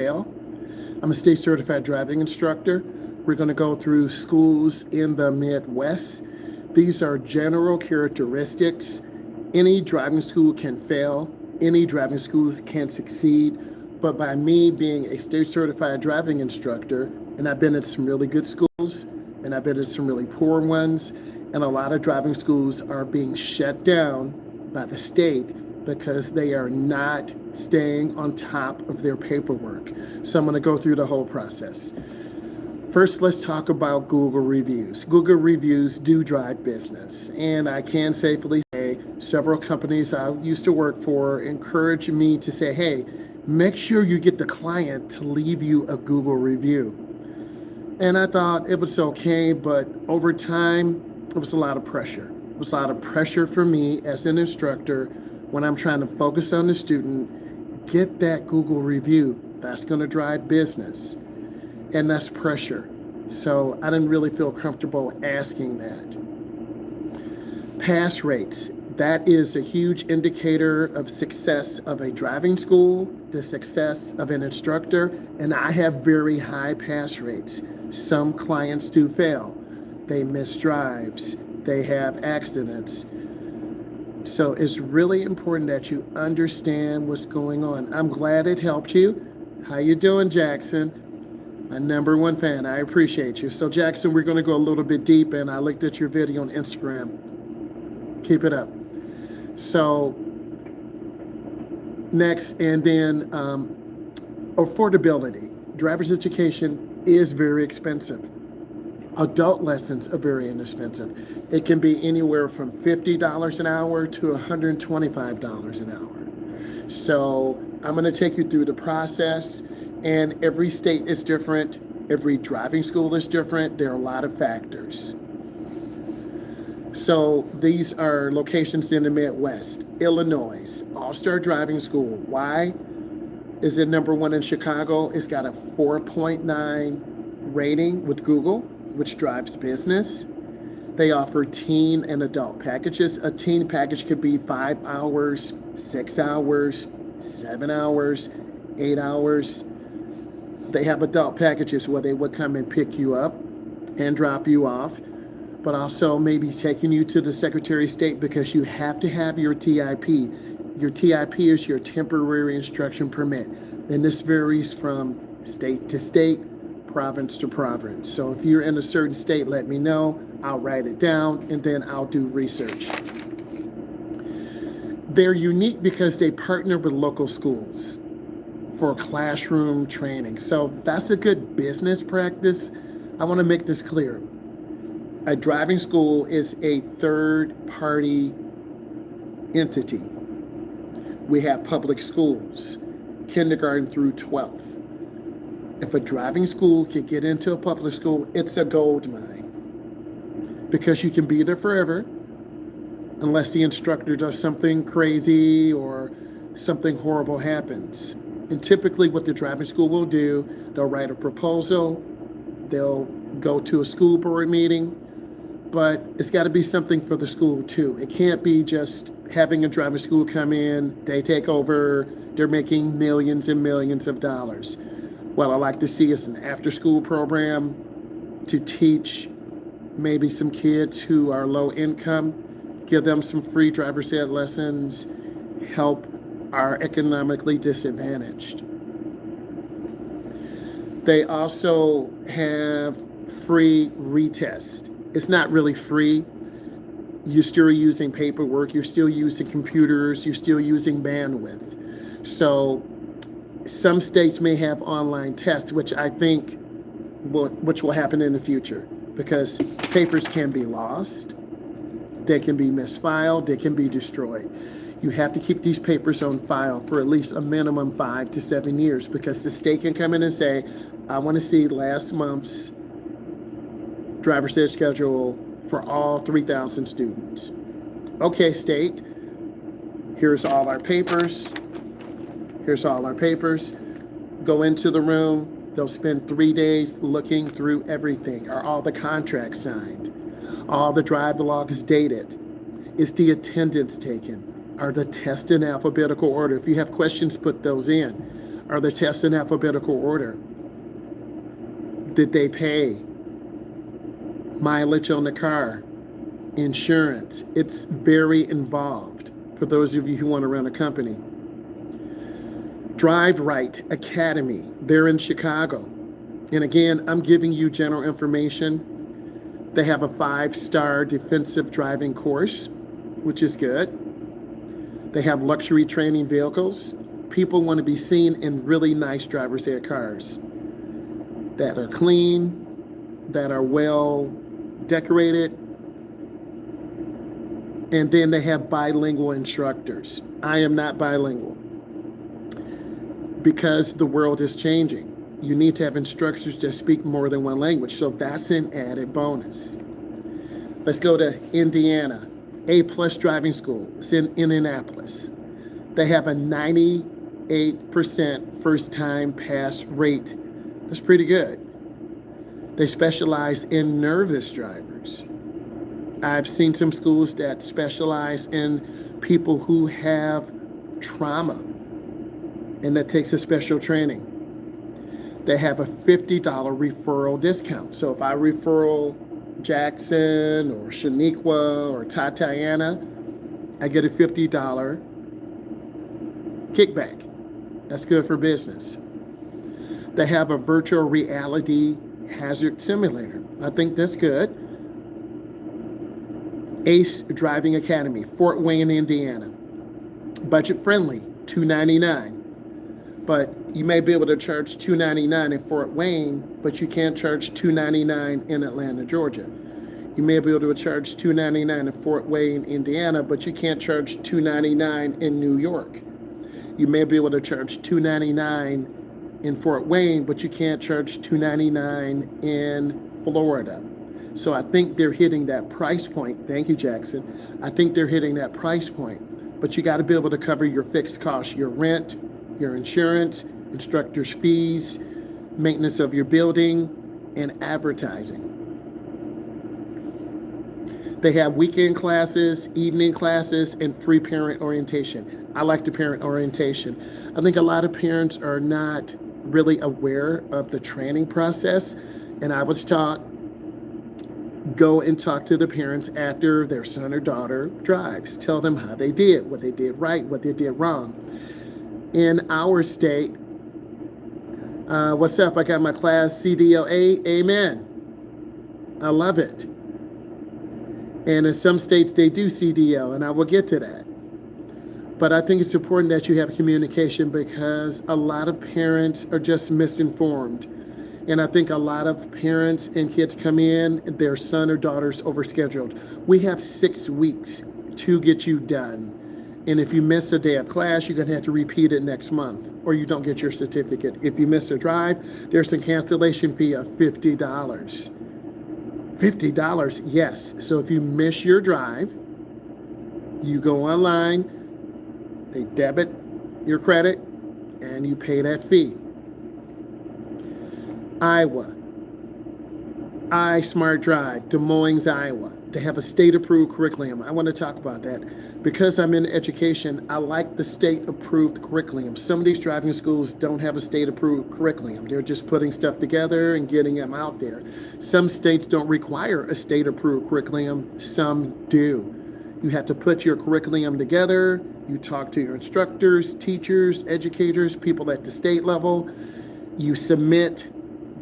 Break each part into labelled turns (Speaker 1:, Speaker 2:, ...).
Speaker 1: fail. I'm a state certified driving instructor. We're going to go through schools in the Midwest. These are general characteristics. Any driving school can fail, any driving schools can succeed, but by me being a state certified driving instructor, and I've been at some really good schools, and I've been at some really poor ones, and a lot of driving schools are being shut down by the state because they are not staying on top of their paperwork. So I'm going to go through the whole process. First, let's talk about Google reviews. Google reviews do drive business, and I can safely say several companies I used to work for encouraged me to say, hey, make sure you get the client to leave you a Google review. And I thought it was okay, but over time, it was a lot of pressure. It was a lot of pressure for me as an instructor when I'm trying to focus on the student, get that Google review. That's going to drive business. And that's pressure. So I didn't really feel comfortable asking that. Pass rates. That is a huge indicator of success of a driving school, the success of an instructor, and I have very high pass rates. Some clients do fail. They miss drives. They have accidents. So it's really important that you understand what's going on. I'm glad it helped you. How you doing, Jackson? My number one fan. I appreciate you. So Jackson, we're going to go a little bit deep, and I looked at your video on Instagram. Keep it up. So next, and then affordability. Driver's education is very expensive. Adult lessons are very inexpensive. It can be anywhere from $50 an hour to $125 an hour. So I'm going to take you through the process. And every state is different. Every driving school is different. There are a lot of factors. So these are locations in the Midwest. Illinois, All-Star Driving School. Why is it number one in Chicago? It's got a 4.9 rating with Google, which drives business. They offer teen and adult packages. A teen package could be 5 hours, 6 hours, 7 hours, 8 hours. They have adult packages where they would come and pick you up and drop you off, but also maybe taking you to the Secretary of State because you have to have your TIP. Your TIP is your temporary instruction permit. And this varies from state to state, province to province. So if you're in a certain state, let me know. I'll write it down and then I'll do research. They're unique because they partner with local schools for classroom training. So that's a good business practice. I want to make this clear. A driving school is a third-party entity. We have public schools, kindergarten through 12th. If a driving school can get into a public school, it's a gold mine because you can be there forever unless the instructor does something crazy or something horrible happens. And typically what the driving school will do, they'll write a proposal, they'll go to a school board meeting, but it's got to be something for the school too. It can't be just having a driving school come in, they take over, they're making millions and millions of dollars. What I like to see is an after-school program to teach maybe some kids who are low income, give them some free driver's ed lessons, help are economically disadvantaged. They also have free retest. It's not really free. You're still using paperwork, you're still using computers, you're still using bandwidth. So some states may have online tests, which I think which will happen in the future because papers can be lost, they can be misfiled, they can be destroyed. You have to keep these papers on file for at least a minimum 5 to 7 years because the state can come in and say, I want to see last month's driver's ed schedule for all 3,000 students. Okay, state, here's all our papers. Here's all our papers. Go into the room. They'll spend 3 days looking through everything. Are all the contracts signed? All the drive logs dated? Is the attendance taken? Are the tests in alphabetical order? If you have questions, put those in. Are the tests in alphabetical order? Did they pay? Mileage on the car, insurance. It's very involved for those of you who want to run a company. Drive Right Academy, they're in Chicago. And again, I'm giving you general information. They have a 5-star defensive driving course, which is good. They have luxury training vehicles. People want to be seen in really nice driver's ed cars that are clean, that are well decorated. And then they have bilingual instructors. I am not bilingual because the world is changing. You need to have instructors that speak more than one language. So that's an added bonus. Let's go to Indiana. A+ driving school. It's in Indianapolis. They have a 98% first-time pass rate. That's pretty good. They specialize in nervous drivers. I've seen some schools that specialize in people who have trauma, and that takes a special training. They have a $50 referral discount. So if I referral Jackson or Shaniqua or Tatiana, I get a $50 kickback. That's good for business. They have a virtual reality hazard simulator. I think that's good. Ace Driving Academy, Fort Wayne, Indiana. Budget friendly, $299. But you may be able to charge $299 in Fort Wayne, but you can't charge $299 in Atlanta, Georgia. You may be able to charge $299 in Fort Wayne, Indiana, but you can't charge $299 in New York. You may be able to charge $299 in Fort Wayne, but you can't charge $299 in Florida. So I think they're hitting that price point. Thank you, Jackson. I think they're hitting that price point. But you got to be able to cover your fixed costs, your rent, your insurance, instructors' fees, maintenance of your building, and advertising. They have weekend classes, evening classes, and free parent orientation. I like the parent orientation. I think a lot of parents are not really aware of the training process, and I was taught, go and talk to the parents after their son or daughter drives. Tell them how they did, what they did right, what they did wrong. In our state, what's up? I got my class CDLA. Amen. I love it. And in some states, they do CDL, and I will get to that. But I think it's important that you have communication because a lot of parents are just misinformed. And I think a lot of parents and kids come in, their son or daughter's overscheduled. We have 6 weeks to get you done. And if you miss a day of class, you're going to have to repeat it next month, or you don't get your certificate. If you miss a drive, there's a cancellation fee of $50. $50, yes. So if you miss your drive, you go online, they debit your credit, and you pay that fee. Iowa, iSmart Drive, Des Moines, Iowa. They have a state-approved curriculum. I want to talk about that. Because I'm in education, I like the state-approved curriculum. Some of these driving schools don't have a state-approved curriculum. They're just putting stuff together and getting them out there. Some states don't require a state-approved curriculum. Some do. You have to put your curriculum together. You talk to your instructors, teachers, educators, people at the state level. You submit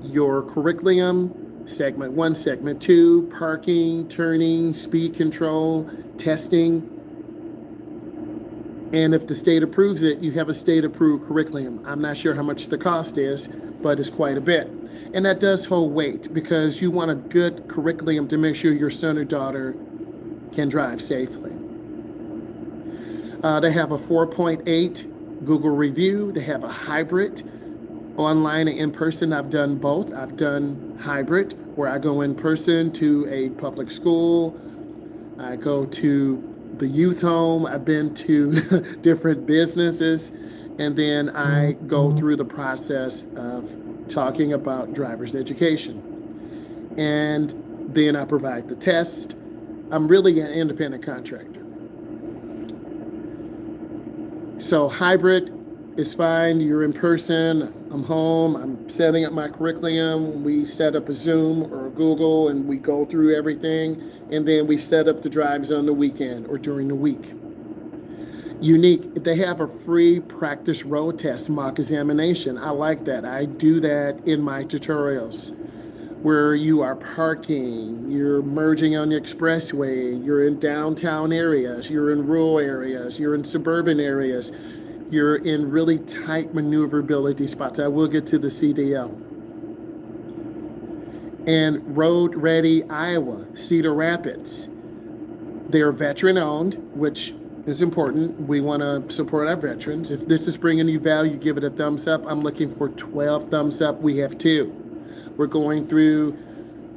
Speaker 1: your curriculum, segment 1, segment 2, parking, turning, speed control, testing. And if the state approves it, you have a state-approved curriculum. I'm not sure how much the cost is, but it's quite a bit. And that does hold weight because you want a good curriculum to make sure your son or daughter can drive safely. They have a 4.8 Google review. They have a hybrid, online and in person. I've done both. I've done hybrid, where I go in person to a public school. I go to the youth home. I've been to different businesses, and then I go through the process of talking about driver's education. And then I provide the test. I'm really an independent contractor. So hybrid It's fine. You're in person. I'm home. I'm setting up my curriculum. We set up a Zoom or a Google and we go through everything. And then we set up the drives on the weekend or during the week. Unique, they have a free practice road test mock examination. I like that. I do that in my tutorials where you are parking, you're merging on the expressway, you're in downtown areas, you're in rural areas, you're in suburban areas, you're in really tight maneuverability spots. I will get to the CDL. And Road Ready Iowa, Cedar Rapids. They're veteran owned, which is important. We want to support our veterans. If this is bringing you value, give it a thumbs up. I'm looking for 12 thumbs up. We have 2. We're going through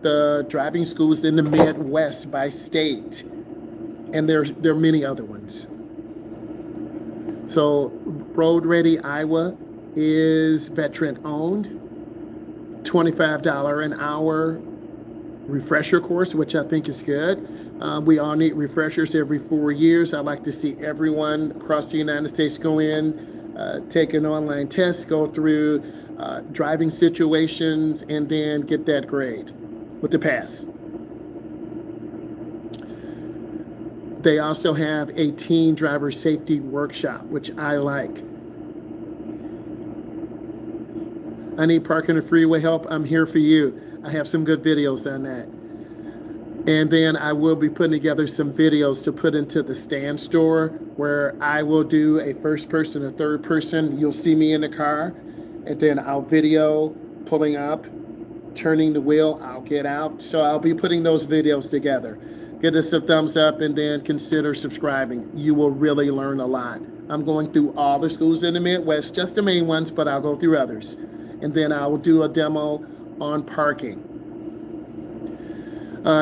Speaker 1: the driving schools in the Midwest by state, and there are many other ones. So Road Ready Iowa is veteran owned, $25 an hour refresher course, which I think is good. We all need refreshers every 4 years. I'd like to see everyone across the United States go in, take an online test, go through driving situations, and then get that grade with the pass. They also have a teen driver safety workshop, which I like. I need parking and freeway help. I'm here for you. I have some good videos on that. And then I will be putting together some videos to put into the stand store where I will do a first person, a third person. You'll see me in the car, and then I'll video pulling up, turning the wheel, I'll get out. So I'll be putting those videos together. Give us a thumbs up and then consider subscribing. You will really learn a lot. I'm going through all the schools in the Midwest, just the main ones, but I'll go through others. And then I will do a demo on parking.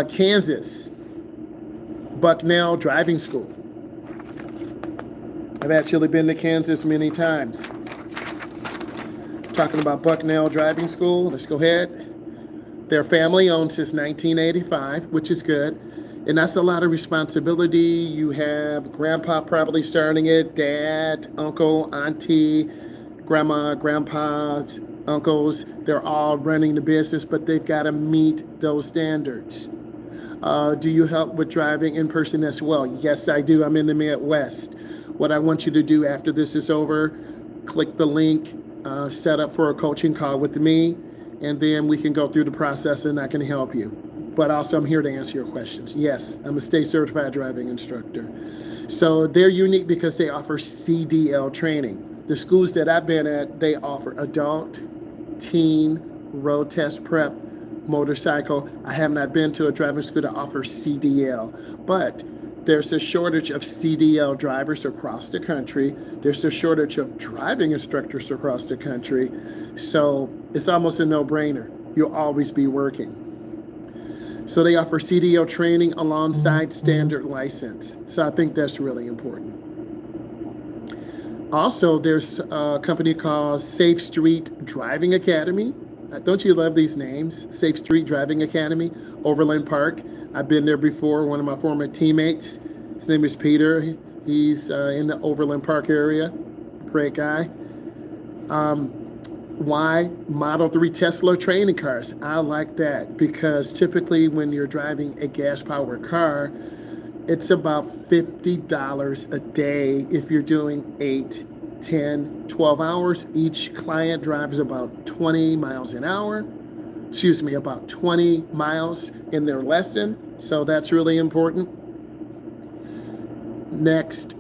Speaker 1: Kansas, Bucknell Driving School. I've actually been to Kansas many times. Talking about Bucknell Driving School, let's go ahead. They're family owned since 1985, which is good. And that's a lot of responsibility. You have grandpa probably starting it, dad, uncle, auntie, grandma, grandpa, uncles. They're all running the business, but they've got to meet those standards. Do you help with driving in person as well? Yes, I do. I'm in the Midwest. What I want you to do after this is over, click the link, set up for a coaching call with me, and then we can go through the process and I can help you. But also I'm here to answer your questions. Yes, I'm a state certified driving instructor. So they're unique because they offer CDL training. The schools that I've been at, they offer adult, teen, road test prep, motorcycle. I have not been to a driving school that offers CDL, but there's a shortage of CDL drivers across the country. There's a shortage of driving instructors across the country. So it's almost a no-brainer. You'll always be working. So they offer CDL training alongside standard license. So I think that's really important. Also, there's a company called Safe Street Driving Academy. Don't you love these names? Safe Street Driving Academy, Overland Park. I've been there before. One of my former teammates, his name is Peter. He's in the Overland Park area. Great guy. Why? Model 3 Tesla training cars. I like that because typically when you're driving a gas-powered car, it's about $50 a day if you're doing 8, 10, 12 hours. Each client drives about 20 miles an hour. Excuse me, about 20 miles in their lesson. So that's really important. Next,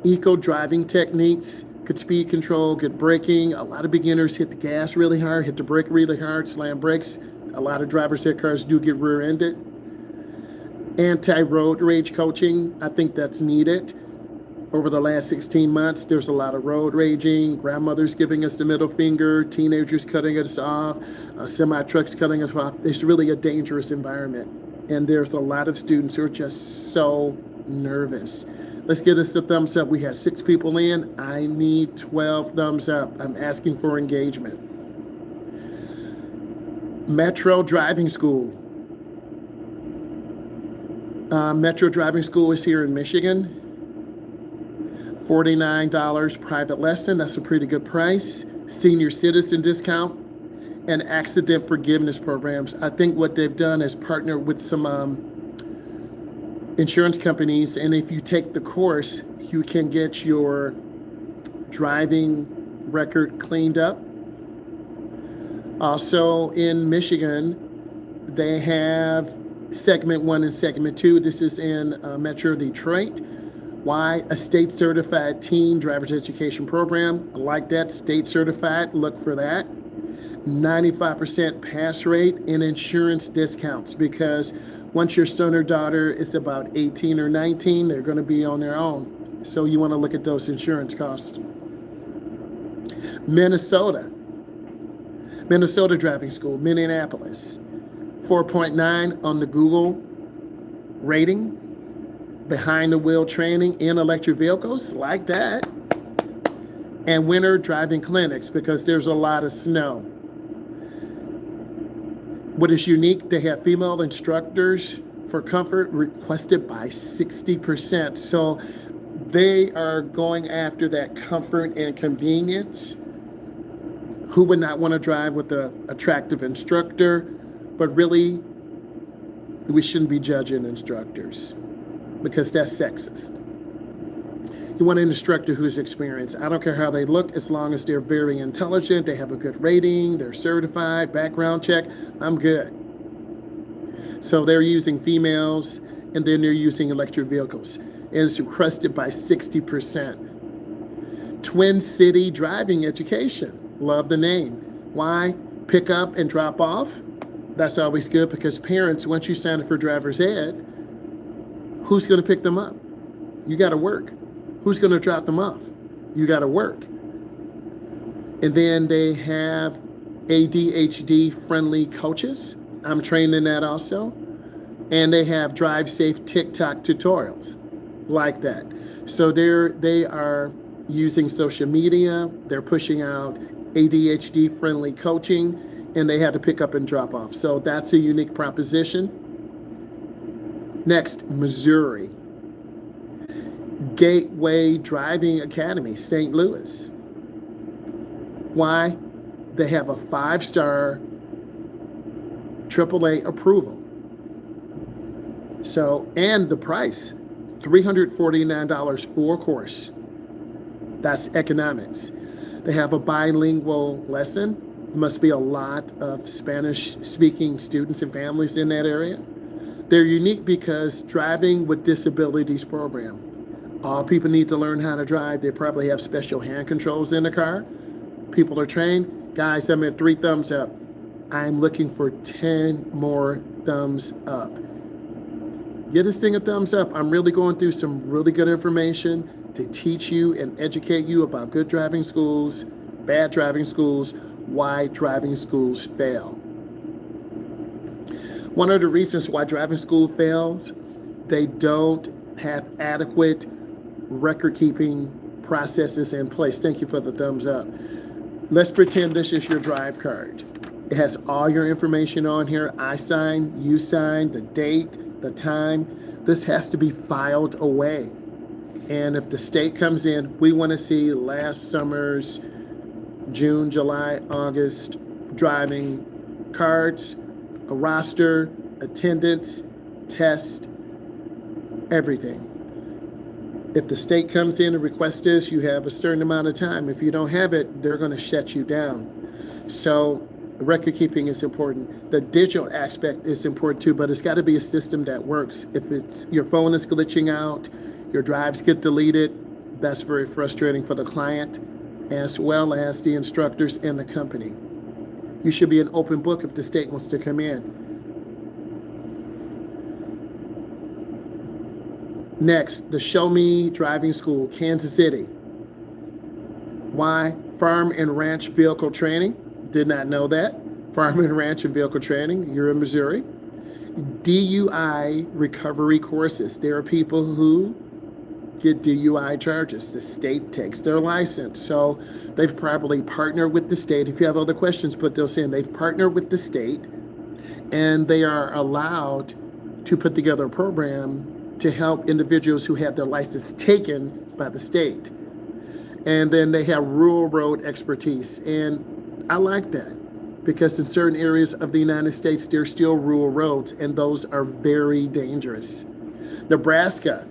Speaker 1: eco driving techniques. Good speed control, good braking. A lot of beginners hit the gas really hard, hit the brake really hard, slam brakes. A lot of drivers hit cars do get rear-ended. Anti-road rage coaching, I think that's needed. Over the last 16 months, there's a lot of road raging, grandmothers giving us the middle finger, teenagers cutting us off, semi-trucks cutting us off. It's really a dangerous environment. And there's a lot of students who are just so nervous. Let's give us a thumbs up. We had 6 people in. I need 12 thumbs up. I'm asking for engagement. Metro Driving School. Metro Driving School is here in Michigan. $49 private lesson, that's a pretty good price. Senior citizen discount and accident forgiveness programs. I think what they've done is partner with some insurance companies, and if you take the course, you can get your driving record cleaned up. Also in Michigan, they have segment 1 and segment 2. This is in Metro Detroit. Why? A state certified teen driver's education program. I like that, state certified, look for that. 95% pass rate and insurance discounts, because once your son or daughter is about 18 or 19, they're going to be on their own. So you want to look at those insurance costs. Minnesota driving school, Minneapolis. 4.9 on the Google rating. Behind the wheel training in electric vehicles, like that. And winter driving clinics, because there's a lot of snow. What is unique, they have female instructors for comfort requested by 60%. So they are going after that comfort and convenience. Who would not want to drive with an attractive instructor? But really, we shouldn't be judging instructors, because that's sexist. You want an instructor who's experienced. I don't care how they look, as long as they're very intelligent, they have a good rating, they're certified, background check, I'm good. So they're using females, and then they're using electric vehicles. It's requested by 60%. Twin City Driving Education, love the name. Why? Pick up and drop off. That's always good, because parents, once you sign up for driver's ed, who's going to pick them up? You got to work. Who's going to drop them off? You got to work. And then they have ADHD friendly coaches. I'm trained in that also. And they have drive safe TikTok tutorials like that. So they are using social media. They're pushing out ADHD friendly coaching, and they had to pick up and drop off. So that's a unique proposition. Next, Missouri. Gateway Driving Academy, St. Louis. Why? They have a 5-star AAA approval. So, and the price, $349 for a course. That's economics. They have a bilingual lesson. There must be a lot of Spanish-speaking students and families in that area. They're unique because driving with disabilities program. All people need to learn how to drive. They probably have special hand controls in the car. People are trained. Guys, I'm at 3 thumbs up. I'm looking for 10 more thumbs up. Give this thing a thumbs up. I'm really going through some really good information to teach you and educate you about good driving schools, bad driving schools, why driving schools fail. One of the reasons why driving school fails, they don't have adequate record-keeping processes in place. Thank you for the thumbs up. Let's pretend this is your drive card. It has all your information on here. I sign, you sign, the date, the time. This has to be filed away. And if the state comes in, we want to see last summer's June, July, August driving cards, a roster, attendance, test, everything. If the state comes in and requests this, you have a certain amount of time. If you don't have it, they're going to shut you down. So record keeping is important. The digital aspect is important too, but it's got to be a system that works. If it's your phone is glitching out, your drives get deleted, that's very frustrating for the client, as well as the instructors and the company. You should be an open book if the state wants to come in. Next, the Show Me Driving School, Kansas City. Why? Farm and Ranch Vehicle Training. Did not know that. Farm and Ranch and Vehicle Training. You're in Missouri. DUI recovery courses. There are people who get DUI charges. The state takes their license. So they've probably partnered with the state. If you have other questions, put those in. They've partnered with the state, and they are allowed to put together a program to help individuals who have their license taken by the state. And then they have rural road expertise. And I like that because in certain areas of the United States, there's still rural roads, and those are very dangerous. Nebraska,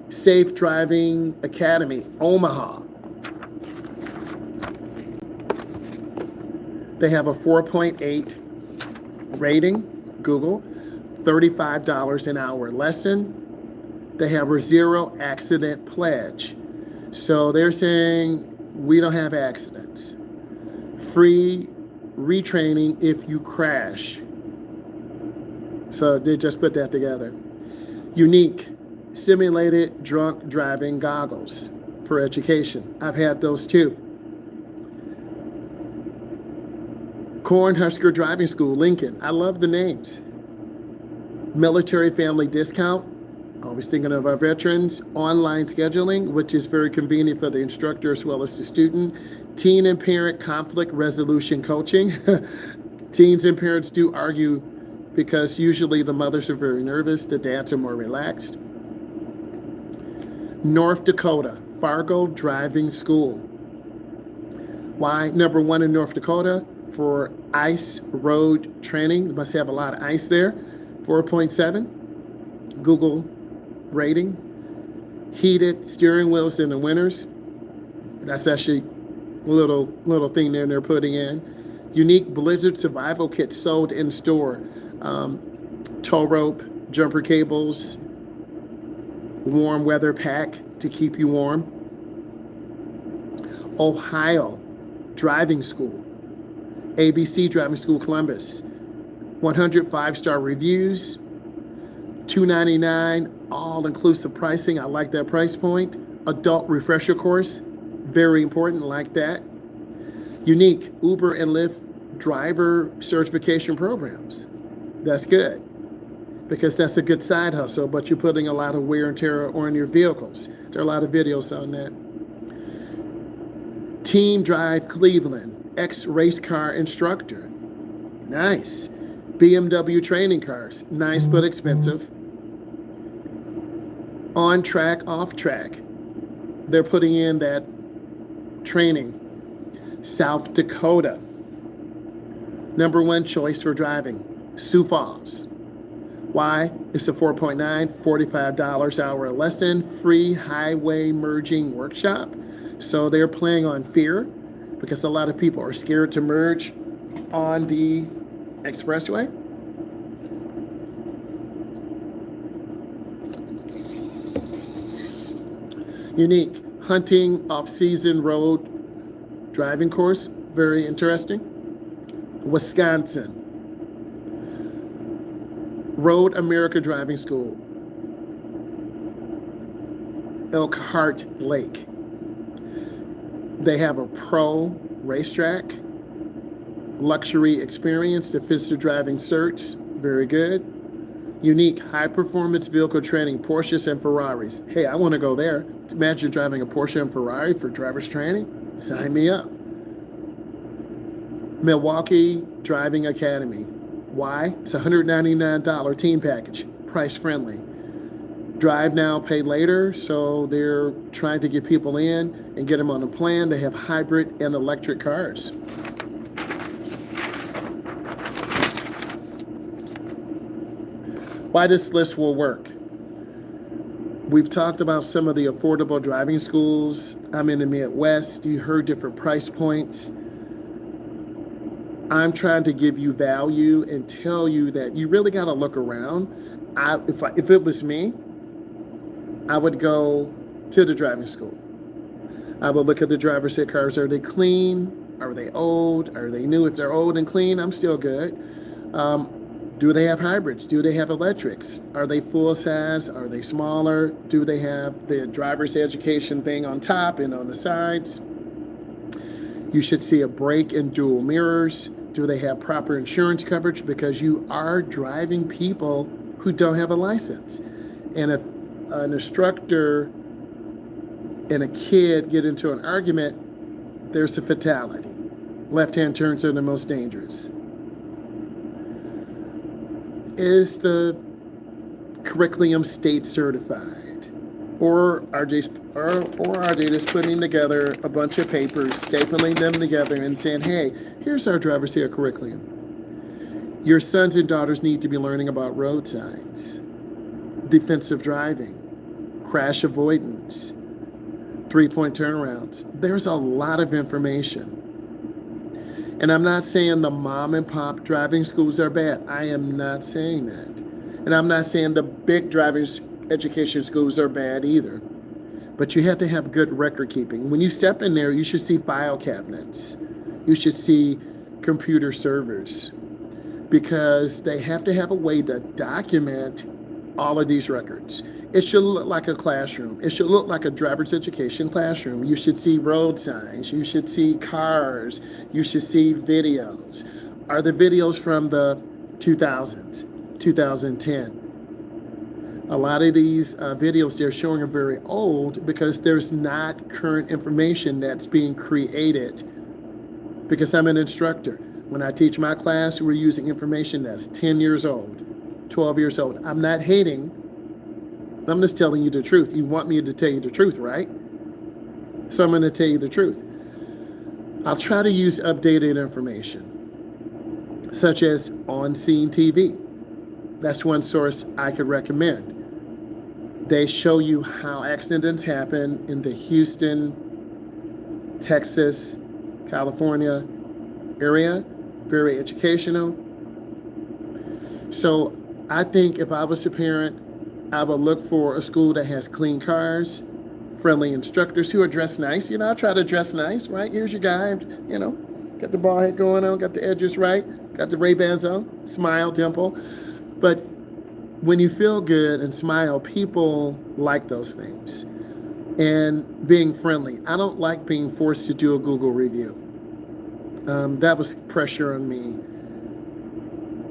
Speaker 1: Safe Driving Academy, Omaha. They have a 4.8 rating, Google, $35 an hour lesson. They have a zero accident pledge. So they're saying we don't have accidents. Free retraining if you crash. So they just put that together. Unique, simulated drunk driving goggles for education. I've had those too. Cornhusker Driving School, Lincoln. I love the names. Military family discount. Always thinking of our veterans. Online scheduling, which is very convenient for the instructor as well as the student. Teen and parent conflict resolution coaching. Teens and parents do argue because usually the mothers are very nervous, the dads are more relaxed. North Dakota, Fargo Driving School. Why? Number one in North Dakota for ice road training. You must have a lot of ice there. 4.7 Google rating. Heated steering wheels in the winters. That's actually a little thing there they're putting in. Unique blizzard survival kit sold in store. Tow rope, jumper cables, warm weather pack to keep you warm. Ohio Driving School. ABC Driving School Columbus. 105-star reviews. $299 all-inclusive pricing. I like that price point. Adult refresher course. Very important. I like that. Unique Uber and Lyft driver certification programs. That's good because that's a good side hustle, but you're putting a lot of wear and tear on your vehicles. There are a lot of videos on that. Team Drive Cleveland, ex-race car instructor. Nice. BMW training cars. Nice but expensive. On track, off track. They're putting in that training. South Dakota. Number one choice for driving. Sioux Falls. Why? It's a 4.9, $45 hour lesson, free highway merging workshop. So they're playing on fear because a lot of people are scared to merge on the expressway. Unique hunting off-season road driving course. Very interesting. Wisconsin. Road America Driving School. Elkhart Lake. They have a pro racetrack, luxury experience that fits the driving certs. Very good. Unique high performance vehicle training, Porsches and Ferraris. Hey, I want to go there. Imagine driving a Porsche and Ferrari for driver's training. Sign me up. Milwaukee Driving Academy. Why? It's a $199 team package, price friendly. Drive now, pay later, so they're trying to get people in and get them on a plan. They have hybrid and electric cars. Why this list will work. We've talked about some of the affordable driving schools. I'm in the Midwest. You heard different price points. I'm trying to give you value and tell you that you really got to look around. If it was me, I would go to the driving school. I would look at the driver's ed cars. Are they clean? Are they old? Are they new? If they're old and clean, I'm still good. Do they have hybrids? Do they have electrics? Are they full size? Are they smaller? Do they have the driver's education thing on top and on the sides? You should see a brake and dual mirrors. Do they have proper insurance coverage? Because you are driving people who don't have a license. And if an instructor and a kid get into an argument, there's a fatality. Left-hand turns are the most dangerous. Is the curriculum state certified? Or are they just putting together a bunch of papers, stapling them together, and saying, "Hey, here's our driver's ed curriculum. Your sons and daughters need to be learning about road signs, defensive driving, crash avoidance, three-point turnarounds." There's a lot of information. And I'm not saying the mom and pop driving schools are bad. I am not saying that. And I'm not saying the big driving education schools are bad either. But you have to have good record keeping. When you step in there, you should see file cabinets. You should see computer servers, because they have to have a way to document all of these records. It should look like a classroom. It should look like a driver's education classroom. You should see road signs. You should see cars. You should see videos. Are the videos from the 2000s, 2010? A lot of these videos they're showing are very old because there's not current information that's being created. Because I'm an instructor. When I teach my class, we're using information that's 10 years old, 12 years old. I'm not hating. I'm just telling you the truth. You want me to tell you the truth, right? So I'm going to tell you the truth. I'll try to use updated information, such as on-scene TV. That's one source I could recommend. They show you how accidents happen in the Houston, Texas, California area. Very educational. So I think if I was a parent, I would look for a school that has clean cars, friendly instructors who are dressed nice. I try to dress nice, right? Here's your guy, got the ball head going on, got the edges right, got the Ray-Bans on, smile, dimple. But when you feel good and smile, people like those things. And being friendly. I don't like being forced to do a Google review. That was pressure on me.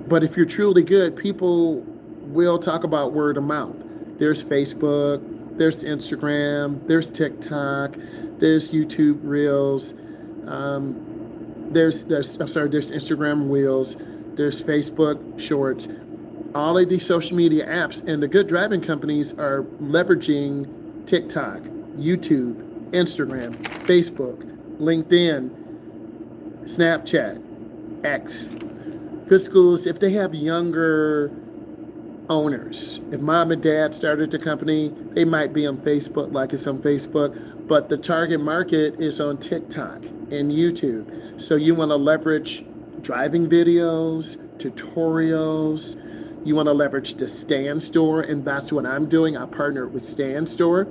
Speaker 1: But if you're truly good, people will talk about word of mouth. There's Facebook, there's Instagram, there's TikTok, there's YouTube Reels, there's Instagram Reels, there's Facebook Shorts, all of these social media apps. And the good driving companies are leveraging TikTok, YouTube, Instagram, Facebook, LinkedIn, Snapchat, X. Good schools, if they have younger owners, if mom and dad started the company, they might be on Facebook, like it's on Facebook, but the target market is on TikTok and YouTube. So you want to leverage driving videos, tutorials. You want to leverage the Stand Store, and that's what I'm doing. I partnered with Stand Store,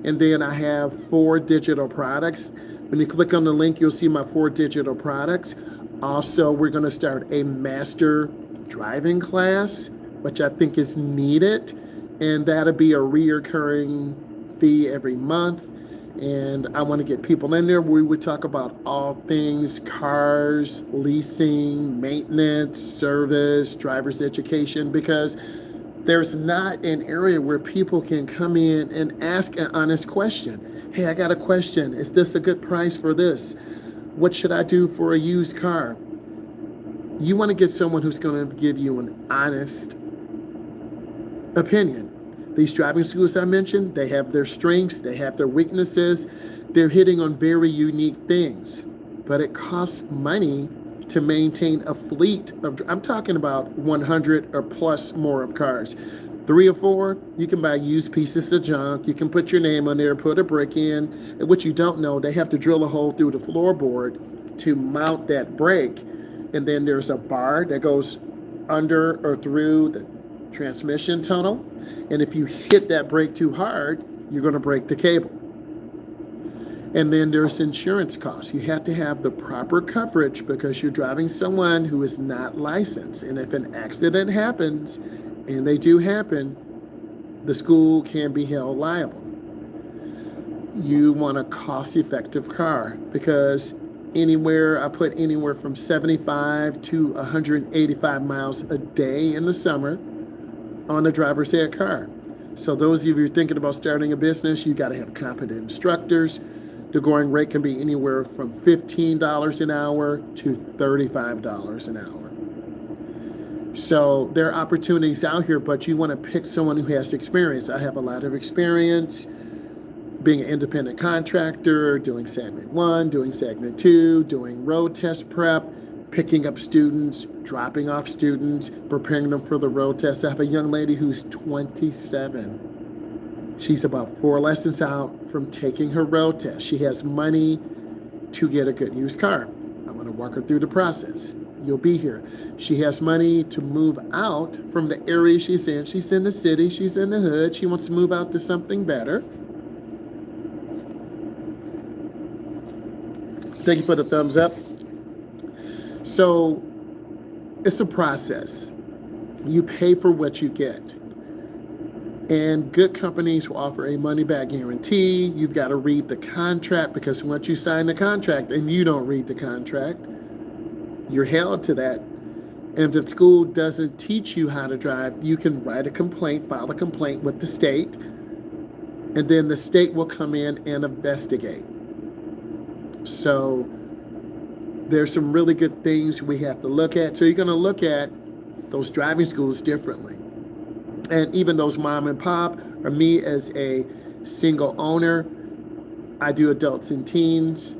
Speaker 1: and then I have 4 digital products. When you click on the link, you'll see my 4 digital products. Also, we're going to start a master driving class, which I think is needed, and that'll be a reoccurring fee every month. And I want to get people in there. We would talk about all things cars, leasing, maintenance, service, driver's education, because there's not an area where people can come in and ask an honest question. Hey, I got a question. Is this a good price for this? What should I do for a used car? You want to get someone who's going to give you an honest opinion. These driving schools I mentioned, they have their strengths, they have their weaknesses. They're hitting on very unique things. But it costs money to maintain a fleet of, I'm talking about 100 or plus more of cars. 3 or 4, you can buy used pieces of junk. You can put your name on there, put a brick in. And what you don't know, they have to drill a hole through the floorboard to mount that brake. And then there's a bar that goes under or through the transmission tunnel. And if you hit that brake too hard, you're going to break the cable. And then there's insurance costs. You have to have the proper coverage because you're driving someone who is not licensed. And if an accident happens, and they do happen, the school can be held liable. You want a cost-effective car because I put anywhere from 75 to 185 miles a day in the summer on a driver's ed car. So those of you who are thinking about starting a business, you got to have competent instructors. The going rate can be anywhere from $15 an hour to $35 an hour. So there are opportunities out here, but you want to pick someone who has experience. I have a lot of experience. being an independent contractor, doing segment 1, doing segment 2, doing road test prep, picking up students, dropping off students, preparing them for the road test. I have a young lady who's 27. She's about 4 lessons out from taking her road test. She has money to get a good used car. I'm going to walk her through the process. You'll be here. She has money to move out from the area she's in. She's in the city. She's in the hood. She wants to move out to something better. Thank you for the thumbs up. So it's a process. You pay for what you get. And good companies will offer a money-back guarantee. You've got to read the contract, because once you sign the contract and you don't read the contract, you're held to that. And if the school doesn't teach you how to drive, you can write a complaint, file a complaint with the state, and then the state will come in and investigate. So there's some really good things we have to look at. So you're going to look at those driving schools differently. And even those mom and pop, or me as a single owner, I do adults and teens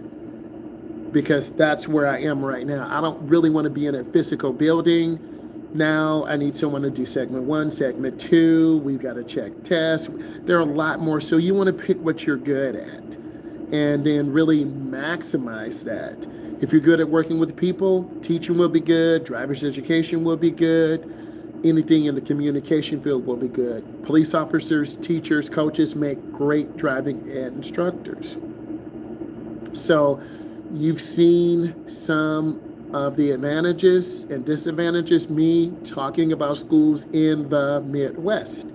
Speaker 1: because that's where I am right now. I don't really want to be in a physical building. Now I need someone to do segment 1, segment 2. We've got to check tests. There are a lot more. So you want to pick what you're good at and then really maximize that. If you're good at working with people, teaching will be good, driver's education will be good, anything in the communication field will be good. Police officers, teachers, coaches make great driving ed instructors. So you've seen some of the advantages and disadvantages, me talking about schools in the Midwest.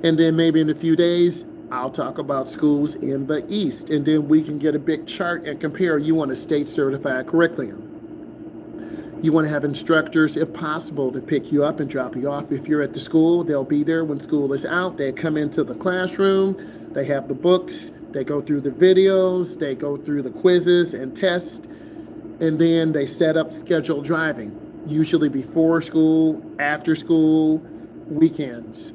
Speaker 1: And then maybe in a few days, I'll talk about schools in the East, and then we can get a big chart and compare. You want a state certified curriculum. You want to have instructors, if possible, to pick you up and drop you off. If you're at the school, they'll be there when school is out. They come into the classroom, they have the books, they go through the videos, they go through the quizzes and tests, and then they set up scheduled driving, usually before school, after school, weekends.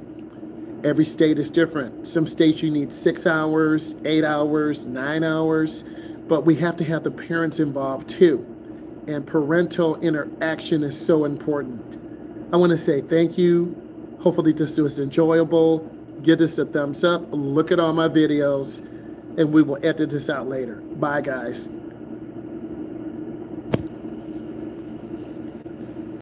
Speaker 1: Every state is different. Some states you need 6 hours, 8 hours, 9 hours, but we have to have the parents involved too. And parental interaction is so important. I want to say thank you. Hopefully this was enjoyable. Give us a thumbs up. Look at all my videos, and we will edit this out later. Bye, guys.